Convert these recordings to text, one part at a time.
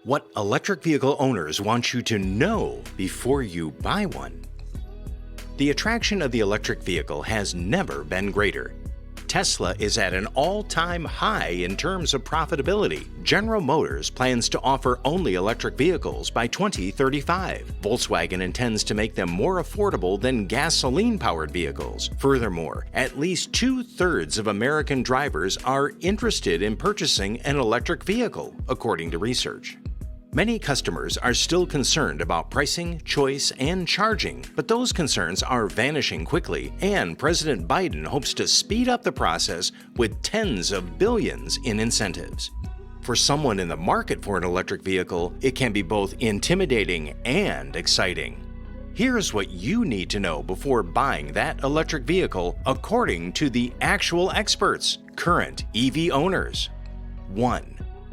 What electric vehicle owners want you to know before you buy one. The attraction of the electric vehicle has never been greater. Tesla is at an all-time high in terms of profitability. General Motors plans to offer only electric vehicles by 2035. Volkswagen intends to make them more affordable than gasoline-powered vehicles. Furthermore, at least 2/3 of American drivers are interested in purchasing an electric vehicle, according to research. Many customers are still concerned about pricing, choice, and charging, but those concerns are vanishing quickly, and President Biden hopes to speed up the process with tens of billions in incentives. For someone in the market for an electric vehicle, it can be both intimidating and exciting. Here's what you need to know before buying that electric vehicle according to the actual experts, current EV owners. 1.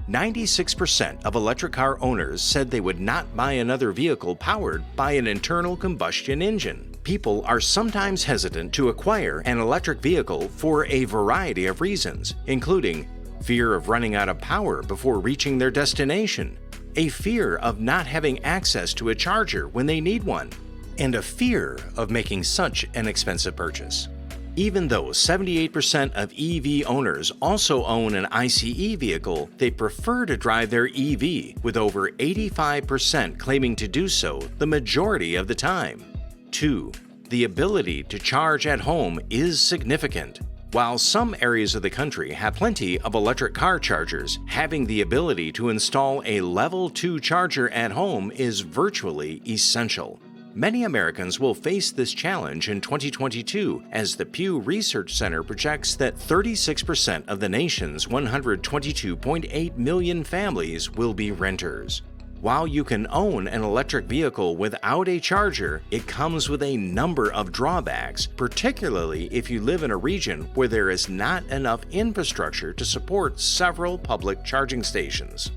96% of electric car owners said they would not buy another vehicle powered by an internal combustion engine. People are sometimes hesitant to acquire an electric vehicle for a variety of reasons, including fear of running out of power before reaching their destination, a fear of not having access to a charger when they need one, and a fear of making such an expensive purchase. Even though 78% of EV owners also own an ICE vehicle, they prefer to drive their EV, with over 85% claiming to do so the majority of the time. 2. The ability to charge at home is significant. While some areas of the country have plenty of electric car chargers, having the ability to install a Level 2 charger at home is virtually essential. Many Americans will face this challenge in 2022 as the Pew Research Center projects that 36% of the nation's 122.8 million families will be renters. While you can own an electric vehicle without a charger, it comes with a number of drawbacks, particularly if you live in a region where there is not enough infrastructure to support several public charging stations.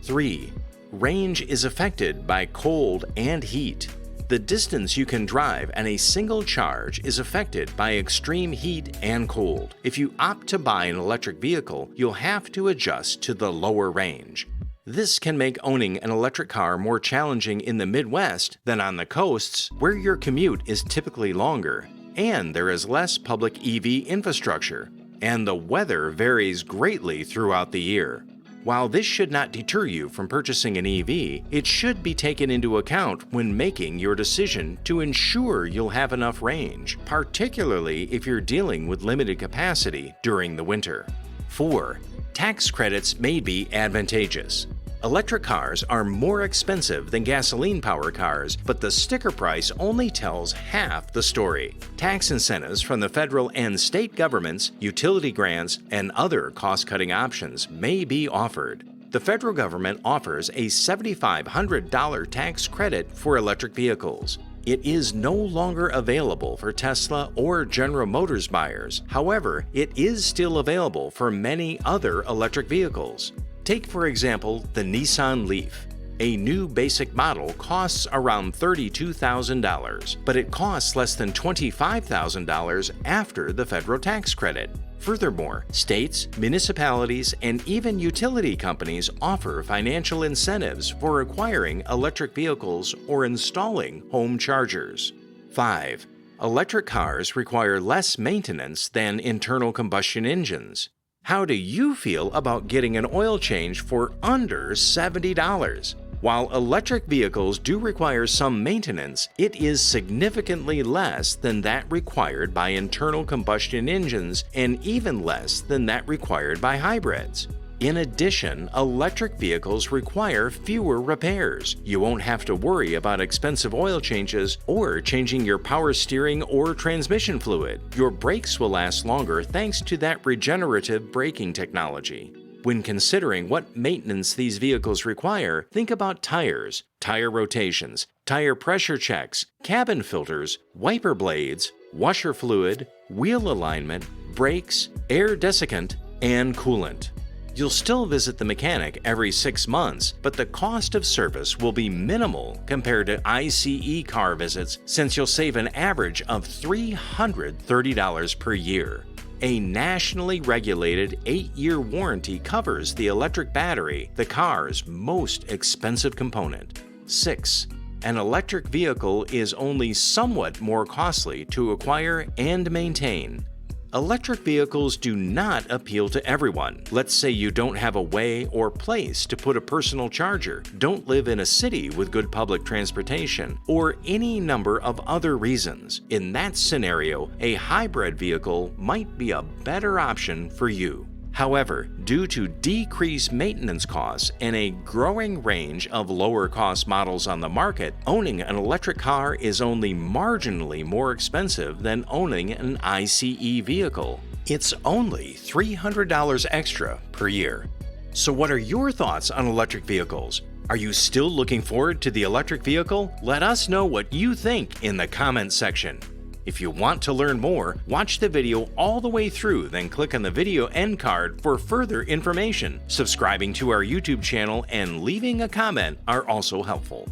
3. Range is affected by cold and heat. The distance you can drive and a single charge is affected by extreme heat and cold. If you opt to buy an electric vehicle, you'll have to adjust to the lower range. This can make owning an electric car more challenging in the Midwest than on the coasts, where your commute is typically longer, and there is less public EV infrastructure, and the weather varies greatly throughout the year. While this should not deter you from purchasing an EV, it should be taken into account when making your decision to ensure you'll have enough range, particularly if you're dealing with limited capacity during the winter. 4. Tax credits may be advantageous. Electric cars are more expensive than gasoline-powered cars, but the sticker price only tells half the story. Tax incentives from the federal and state governments, utility grants, and other cost-cutting options may be offered. The federal government offers a $7,500 tax credit for electric vehicles. It is no longer available for Tesla or General Motors buyers. However, it is still available for many other electric vehicles. Take, for example, the Nissan Leaf. A new basic model costs around $32,000, but it costs less than $25,000 after the federal tax credit. Furthermore, states, municipalities, and even utility companies offer financial incentives for acquiring electric vehicles or installing home chargers. 5. Electric cars require less maintenance than internal combustion engines. How do you feel about getting an oil change for under $70? While electric vehicles do require some maintenance, it is significantly less than that required by internal combustion engines and even less than that required by hybrids. In addition, electric vehicles require fewer repairs. You won't have to worry about expensive oil changes or changing your power steering or transmission fluid. Your brakes will last longer thanks to that regenerative braking technology. When considering what maintenance these vehicles require, think about tires, tire rotations, tire pressure checks, cabin filters, wiper blades, washer fluid, wheel alignment, brakes, air desiccant, and coolant. You'll still visit the mechanic every 6 months, but the cost of service will be minimal compared to ICE car visits, since you'll save an average of $330 per year. A nationally regulated 8-year warranty covers the electric battery, the car's most expensive component. 6. An electric vehicle is only somewhat more costly to acquire and maintain. Electric vehicles do not appeal to everyone. Let's say you don't have a way or place to put a personal charger, don't live in a city with good public transportation, or any number of other reasons. In that scenario, a hybrid vehicle might be a better option for you. However, due to decreased maintenance costs and a growing range of lower-cost models on the market, owning an electric car is only marginally more expensive than owning an ICE vehicle. It's only $300 extra per year. So what are your thoughts on electric vehicles? Are you still looking forward to the electric vehicle? Let us know what you think in the comments section. If you want to learn more, watch the video all the way through, then click on the video end card for further information. Subscribing to our YouTube channel and leaving a comment are also helpful.